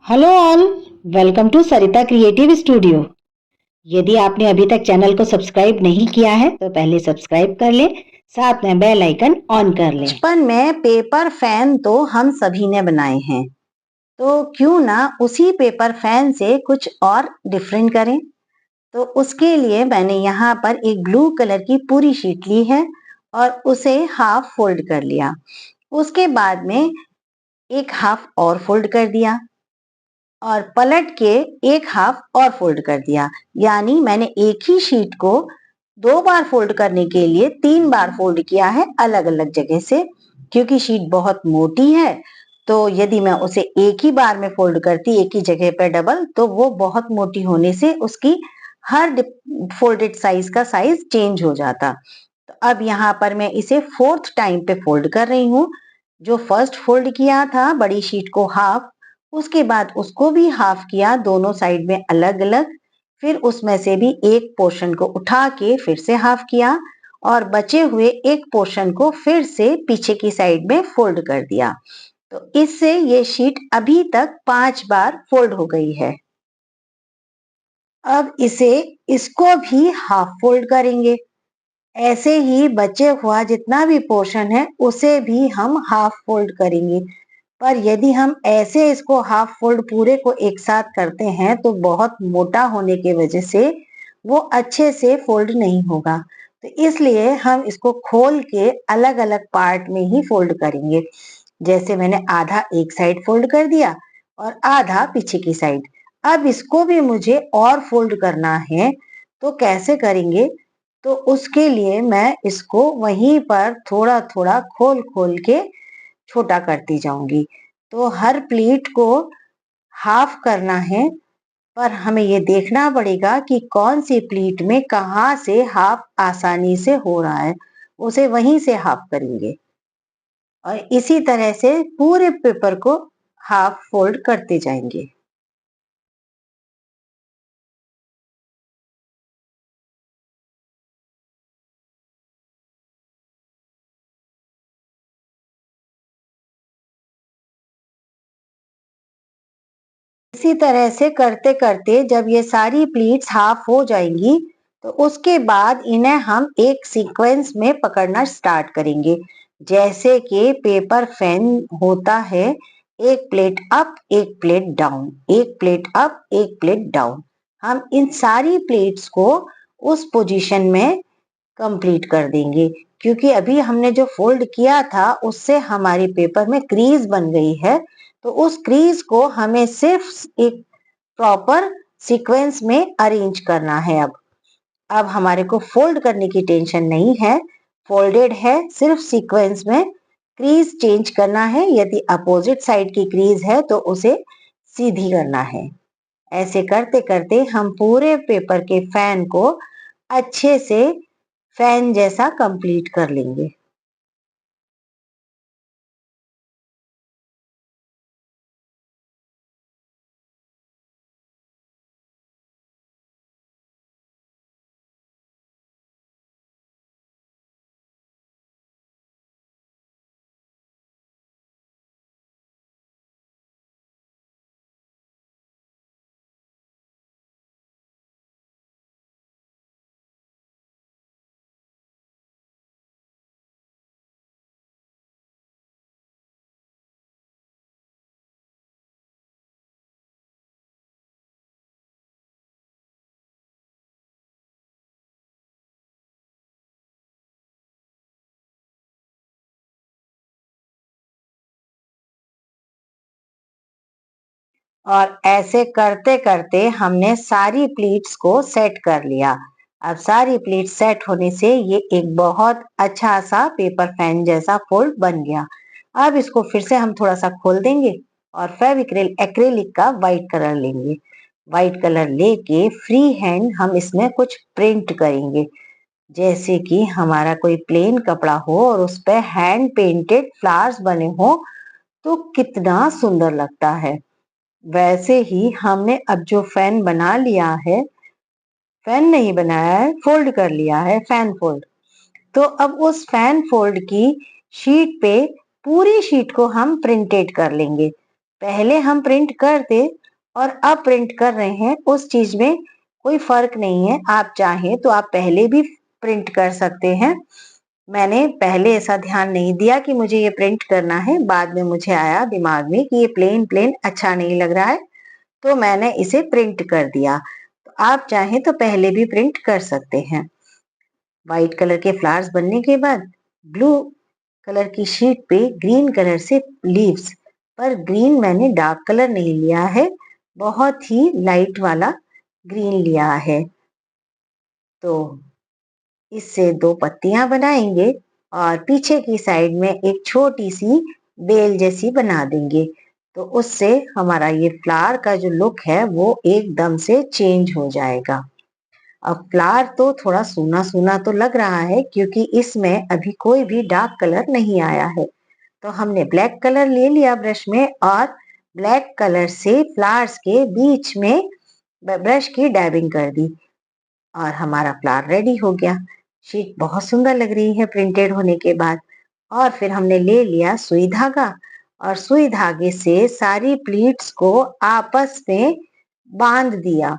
Hello all, welcome to Sarita creative studio. यदि आपने अभी तक चैनल को सब्सक्राइब नहीं किया है तो पहले सब्सक्राइब कर लें, साथ में बेल आइकन ऑन कर लें। बचपन में पेपर फैन तो हम सभी ने बनाए हैं, तो क्यों ना उसी पेपर फैन से कुछ और डिफरेंट करें। तो उसके लिए मैंने यहाँ पर एक ब्लू कलर की पूरी शीट ली है और उसे हाफ फोल्ड कर लिया। उसके बाद में एक हाफ और फोल्ड कर दिया और पलट के एक हाफ और फोल्ड कर दिया। यानी मैंने एक ही शीट को 2 बार फोल्ड करने के लिए 3 बार फोल्ड किया है अलग अलग जगह से। क्योंकि शीट बहुत मोटी है तो यदि मैं उसे एक ही बार में फोल्ड करती एक ही जगह पर डबल, तो वो बहुत मोटी होने से उसकी हर फोल्डेड साइज का साइज चेंज हो जाता। तो अब यहाँ पर मैं इसे 4th टाइम पे फोल्ड कर रही हूँ। जो फर्स्ट फोल्ड किया था बड़ी शीट को हाफ, उसके बाद उसको भी हाफ किया दोनों साइड में अलग अलग। फिर उसमें से भी एक पोर्शन को उठा के फिर से हाफ किया और बचे हुए एक पोर्शन को फिर से पीछे की साइड में फोल्ड कर दिया। तो इससे ये शीट अभी तक 5 बार फोल्ड हो गई है। अब इसको भी हाफ फोल्ड करेंगे। ऐसे ही बचे हुआ जितना भी पोर्शन है उसे भी हम हाफ फोल्ड करेंगे। पर यदि हम ऐसे इसको हाफ फोल्ड पूरे को एक साथ करते हैं तो बहुत मोटा होने की वजह से वो अच्छे से फोल्ड नहीं होगा। तो इसलिए हम इसको खोल के अलग अलग पार्ट में ही फोल्ड करेंगे। जैसे मैंने आधा एक साइड फोल्ड कर दिया और आधा पीछे की साइड। अब इसको भी मुझे और फोल्ड करना है, तो कैसे करेंगे? तो उसके लिए मैं इसको वहीं पर थोड़ा थोड़ा खोल खोल के छोटा करती जाऊंगी। तो हर प्लेट को हाफ करना है, पर हमें ये देखना पड़ेगा कि कौन सी प्लेट में कहाँ से हाफ आसानी से हो रहा है, उसे वहीं से हाफ करेंगे। और इसी तरह से पूरे पेपर को हाफ फोल्ड करते जाएंगे। इसी तरह से करते करते जब ये सारी प्लीट्स हाफ हो जाएंगी तो उसके बाद इन्हें हम एक सीक्वेंस में पकड़ना स्टार्ट करेंगे। जैसे कि पेपर फैन होता है, एक प्लेट अप एक प्लेट डाउन, एक प्लेट अप एक प्लेट डाउन। हम इन सारी प्लेट्स को उस पोजीशन में कंप्लीट कर देंगे। क्योंकि अभी हमने जो फोल्ड किया था उससे हमारे पेपर में क्रीज बन गई है, तो उस क्रीज को हमें सिर्फ एक प्रॉपर सीक्वेंस में अरेंज करना है। अब हमारे को फोल्ड करने की टेंशन नहीं है, फोल्डेड है, सिर्फ सीक्वेंस में क्रीज चेंज करना है। यदि अपोजिट साइड की क्रीज है तो उसे सीधी करना है। ऐसे करते करते हम पूरे पेपर के फैन को अच्छे से फैन जैसा कंप्लीट कर लेंगे। और ऐसे करते करते हमने सारी प्लीट्स को सेट कर लिया। अब सारी प्लीट्स सेट होने से ये एक बहुत अच्छा सा पेपर फैन जैसा फोल्ड बन गया। अब इसको फिर से हम थोड़ा सा खोल देंगे और फेविक्रिल एक्रेलिक का व्हाइट कलर लेंगे। व्हाइट कलर लेके फ्री हैंड हम इसमें कुछ प्रिंट करेंगे। जैसे कि हमारा कोई प्लेन कपड़ा हो और उस पे हैंड पेंटेड फ्लावर्स बने हो तो कितना सुंदर लगता है। वैसे ही हमने अब जो फैन बना लिया है, फैन नहीं बनाया है, फोल्ड कर लिया है, फैन फोल्ड। तो अब उस फैन फोल्ड की शीट पे पूरी शीट को हम प्रिंटेड कर लेंगे। पहले हम प्रिंट करते और अब प्रिंट कर रहे हैं, उस चीज में कोई फर्क नहीं है। आप चाहें तो आप पहले भी प्रिंट कर सकते हैं। मैंने पहले ऐसा ध्यान नहीं दिया कि मुझे ये प्रिंट करना है, बाद में मुझे आया दिमाग में कि ये प्लेन प्लेन अच्छा नहीं लग रहा है, तो मैंने इसे प्रिंट कर दिया। तो आप चाहें तो पहले भी प्रिंट कर सकते हैं। व्हाइट कलर के फ्लावर्स बनने के बाद ब्लू कलर की शीट पे ग्रीन कलर से लीव्स, पर ग्रीन मैंने डार्क कलर नहीं लिया है, बहुत ही लाइट वाला ग्रीन लिया है। तो इससे 2 पत्तियां बनाएंगे और पीछे की साइड में एक छोटी सी बेल जैसी बना देंगे। तो उससे हमारा ये फ्लावर का जो लुक है वो एकदम से चेंज हो जाएगा। अब फ्लावर तो थोड़ा सूना सूना तो लग रहा है, क्योंकि इसमें अभी कोई भी डार्क कलर नहीं आया है। तो हमने ब्लैक कलर ले लिया ब्रश में और ब्लैक कलर से फ्लावर्स के बीच में ब्रश की डैबिंग कर दी और हमारा फ्लावर रेडी हो गया। शीट बहुत सुंदर लग रही है प्रिंटेड होने के बाद। और फिर हमने ले लिया सुई धागा और सुई धागे से सारी प्लीट्स को आपस में बांध दिया।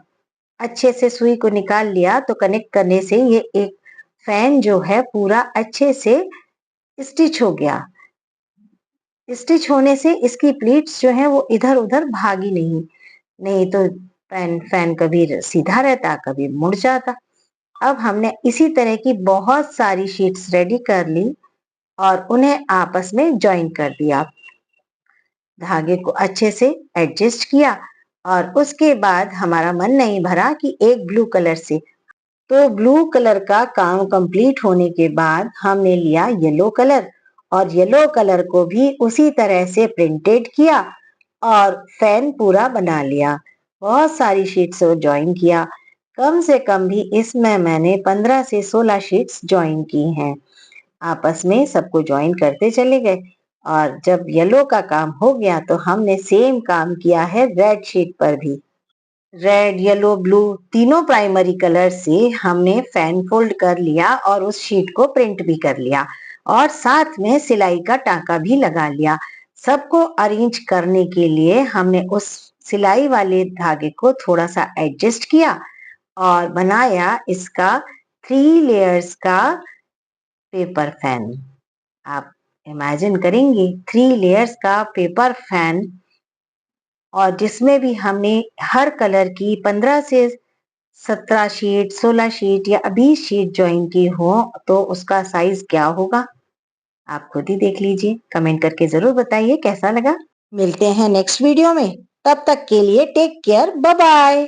अच्छे से सुई को निकाल लिया तो कनेक्ट करने से ये एक फैन जो है पूरा अच्छे से स्टिच हो गया। स्टिच होने से इसकी प्लीट्स जो है वो इधर उधर भागी नहीं, नहीं तो फैन फैन कभी सीधा रहता कभी मुड़ जाता। अब हमने इसी तरह की बहुत सारी शीट्स रेडी कर ली और उन्हें आपस में ज्वाइन कर दिया। धागे को अच्छे से एडजस्ट किया और उसके बाद हमारा मन नहीं भरा कि एक ब्लू कलर से, तो ब्लू कलर का काम कंप्लीट होने के बाद हमने लिया येलो कलर और येलो कलर को भी उसी तरह से प्रिंटेड किया और फैन पूरा बना लिया। बहुत सारी शीट्स को ज्वाइन किया, कम से कम भी इसमें मैंने 15 से 16 शीट्स ज्वाइन की हैं। आपस में सबको ज्वाइन करते चले गए और जब येलो का काम हो गया तो हमने सेम काम किया है रेड शीट पर भी। रेड, येलो, ब्लू तीनों प्राइमरी कलर से हमने फैन फोल्ड कर लिया और उस शीट को प्रिंट भी कर लिया और साथ में सिलाई का टाका भी लगा लिया। सबको अरेंज करने के लिए हमने उस सिलाई वाले धागे को थोड़ा सा एडजस्ट किया और बनाया इसका 3 लेयर्स का पेपर फैन। आप इमेजिन करेंगे 3 लेयर्स का पेपर फैन, और जिसमें भी हमने हर कलर की 15 से 17 शीट, 16 शीट या 20 शीट ज्वाइन की हो तो उसका साइज क्या होगा, आप खुद ही देख लीजिए। कमेंट करके जरूर बताइए कैसा लगा। मिलते हैं नेक्स्ट वीडियो में, तब तक के लिए टेक केयर, बाय बाय।